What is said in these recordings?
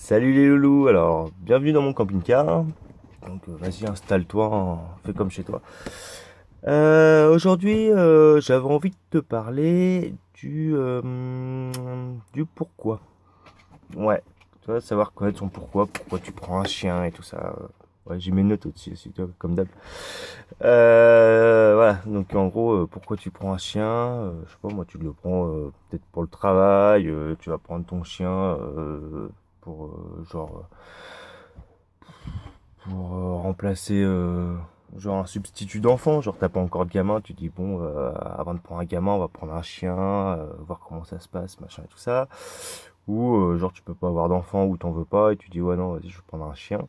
Salut les loulous, alors bienvenue dans mon camping-car. Donc vas-y, installe-toi, fais comme chez toi. Aujourd'hui, j'avais envie de te parler du pourquoi. Ouais, tu vois, savoir connaître son pourquoi tu prends un chien et tout ça. Ouais, j'ai mes notes au-dessus, comme d'hab. Voilà, donc en gros, pourquoi tu prends un chien? Je sais pas, moi, tu le prends peut-être pour le travail, tu vas prendre ton chien pour pour remplacer genre un substitut d'enfant. Genre t'as pas encore de gamin, tu dis bon, avant de prendre un gamin, on va prendre un chien, voir comment ça se passe, machin et tout ça. Ou genre tu peux pas avoir d'enfant ou t'en veux pas et tu dis ouais non, vas-y, je vais prendre un chien.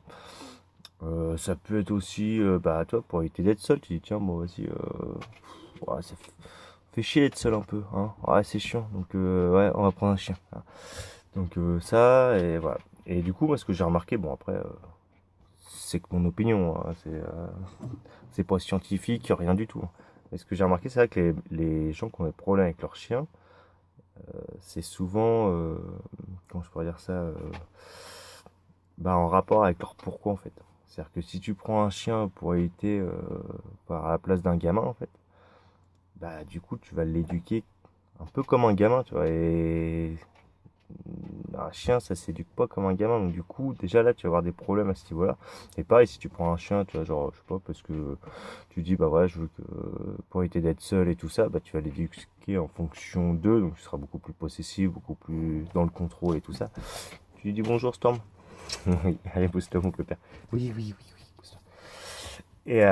Ça peut être aussi, bah toi, pour éviter d'être seul, tu dis tiens, bon vas-y, ouais, fait chier d'être seul un peu, hein. Ouais, c'est chiant, donc ouais, on va prendre un chien. Donc ça, et voilà. Et du coup, moi, ce que j'ai remarqué, bon après, c'est que mon opinion, hein, c'est pas scientifique, rien du tout, hein. Mais ce que j'ai remarqué, c'est vrai que les gens qui ont des problèmes avec leur chien, c'est souvent, comment je pourrais dire ça, bah, en rapport avec leur pourquoi en fait. C'est-à-dire que si tu prends un chien pour éviter, à la place d'un gamin en fait, bah du coup tu vas l'éduquer un peu comme un gamin, tu vois. Et un chien, ça s'éduque pas comme un gamin. Donc du coup, déjà là, tu vas avoir des problèmes à ce niveau-là. Et pareil, si tu prends un chien, tu vois, genre, je sais pas, parce que tu dis, bah ouais, je veux que pour éviter d'être seul et tout ça, bah tu vas l'éduquer en fonction d'eux. Donc tu seras beaucoup plus possessif, beaucoup plus dans le contrôle et tout ça. Tu lui dis bonjour Storm. Oui, allez, pose-toi mon père. Oui, oui, oui, oui, pose-toi. Et,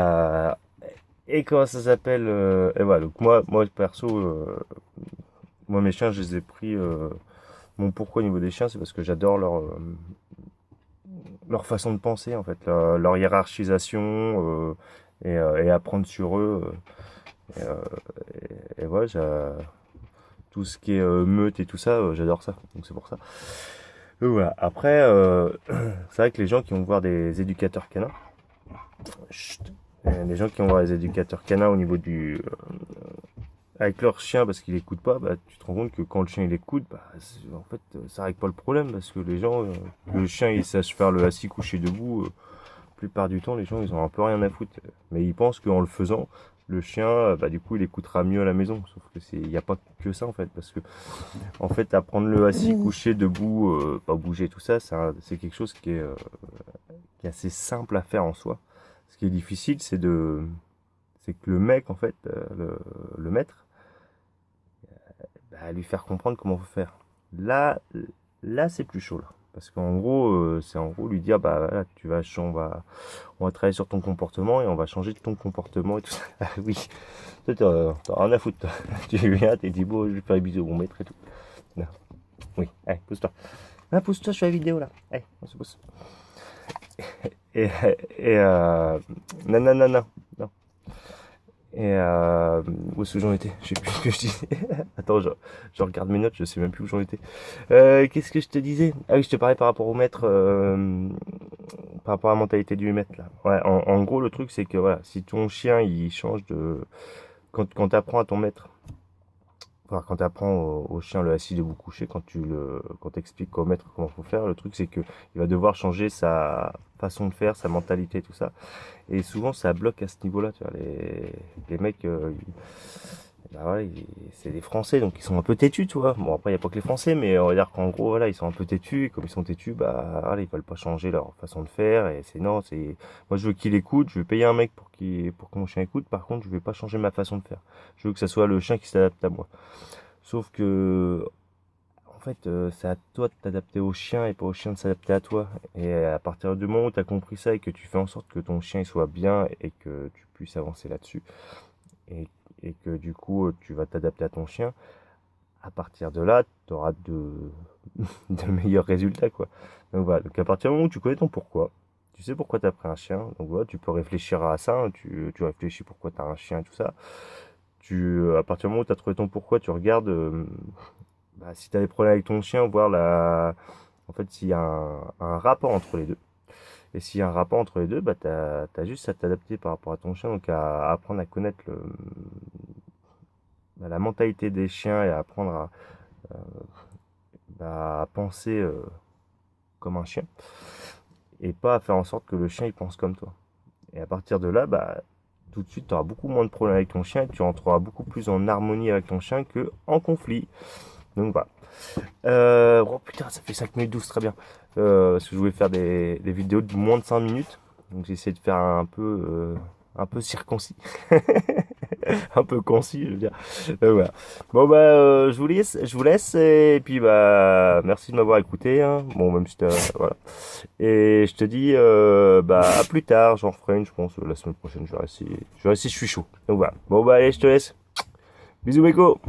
et comment ça s'appelle et voilà, donc moi perso, moi mes chiens, je les ai pris. Mon pourquoi au niveau des chiens, c'est parce que j'adore leur façon de penser, en fait, leur hiérarchisation et apprendre sur eux. Et voilà, tout ce qui est meute et tout ça, j'adore ça. Donc c'est pour ça. Voilà. Après, c'est vrai que les gens qui vont voir des éducateurs canins, chut, les gens qui vont voir les éducateurs canins au niveau avec leur chien parce qu'il écoute pas, bah, tu te rends compte que quand le chien il écoute, bah, en fait, ça règle pas le problème parce que les gens, le chien il sache faire le assis couché debout, la plupart du temps, les gens ils ont un peu rien à foutre. Mais ils pensent qu'en le faisant, le chien, bah, du coup, il écoutera mieux à la maison. Sauf que il n'y a pas que ça en fait, parce que en fait, apprendre le assis couché debout, pas bouger, tout ça, c'est quelque chose qui est assez simple à faire en soi. Ce qui est difficile, c'est que le mec, en fait, le maître, bah, lui faire comprendre comment faut faire. Là, là c'est plus chaud là. Parce qu'en gros, c'est en gros lui dire bah voilà, on va travailler sur ton comportement et on va changer de ton comportement et tout ça. Ah oui, toi t'as rien à foutre. Toi. Tu viens, t'es dit bon, je vais faire une bisous au bon maître et tout. Non. Oui, allez, pousse-toi. Ah, pousse-toi, je fais la vidéo là. Allez, on se pousse. Et, et non, non, non, non, non. Et où est-ce que j'en étais? Je sais plus ce que je disais. Attends, je regarde mes notes, je sais même plus où j'en étais. Qu'est-ce que je te disais? Ah oui, je te parlais par rapport au maître, par rapport à la mentalité du maître là. Ouais, en gros, le truc c'est que voilà, si ton chien il change de, quand t'apprends à ton maître, enfin quand t'apprends au chien le assis debout couché, quand t'expliques au maître comment faut faire, le truc c'est que il va devoir changer sa façon de faire, sa mentalité, tout ça. Et souvent, ça bloque à ce niveau-là, tu vois. Les mecs, bah ouais, c'est des Français, donc ils sont un peu têtus, tu vois. Bon, après, il n'y a pas que les Français, mais on va dire qu'en gros, voilà, ils sont un peu têtus, et comme ils sont têtus, bah, voilà, ils veulent pas changer leur façon de faire, et c'est non, c'est, moi, je veux qu'il écoute, je veux payer un mec pour que mon chien écoute, par contre, je vais pas changer ma façon de faire. Je veux que ça soit le chien qui s'adapte à moi. Sauf que, en fait, c'est à toi de t'adapter au chien et pas au chien de s'adapter à toi. Et à partir du moment où tu as compris ça et que tu fais en sorte que ton chien il soit bien et que tu puisses avancer là-dessus, et, et que du coup tu vas t'adapter à ton chien, à partir de là, tu auras de meilleurs résultats, quoi. Donc voilà, donc à partir du moment où tu connais ton pourquoi, tu sais pourquoi tu as pris un chien, donc voilà, tu peux réfléchir à ça, hein, tu réfléchis pourquoi tu as un chien et tout ça. À partir du moment où tu as trouvé ton pourquoi, tu regardes bah, si tu as des problèmes avec ton chien, voir en fait, s'il y a un rapport entre les deux. Et s'il y a un rapport entre les deux, bah, t'as juste à t'adapter par rapport à ton chien, donc à apprendre à connaître bah, la mentalité des chiens et à apprendre à penser comme un chien, et pas à faire en sorte que le chien il pense comme toi. Et à partir de là, bah, tout de suite, tu auras beaucoup moins de problèmes avec ton chien et tu rentreras beaucoup plus en harmonie avec ton chien que en conflit. Donc voilà. Oh putain, ça fait 5 minutes 12, très bien. Parce que je voulais faire des vidéos de moins de 5 minutes. Donc j'ai essayé de faire un peu circoncis. Un peu concis, je veux dire. Voilà. Bon bah je vous laisse et puis bah merci de m'avoir écouté, hein. Bon même si voilà. Et je te dis bah à plus tard, j'en ferai une je pense la semaine prochaine, je vais essayer, je suis chaud. Donc voilà. Bon bah allez, je te laisse. Bisous Meko.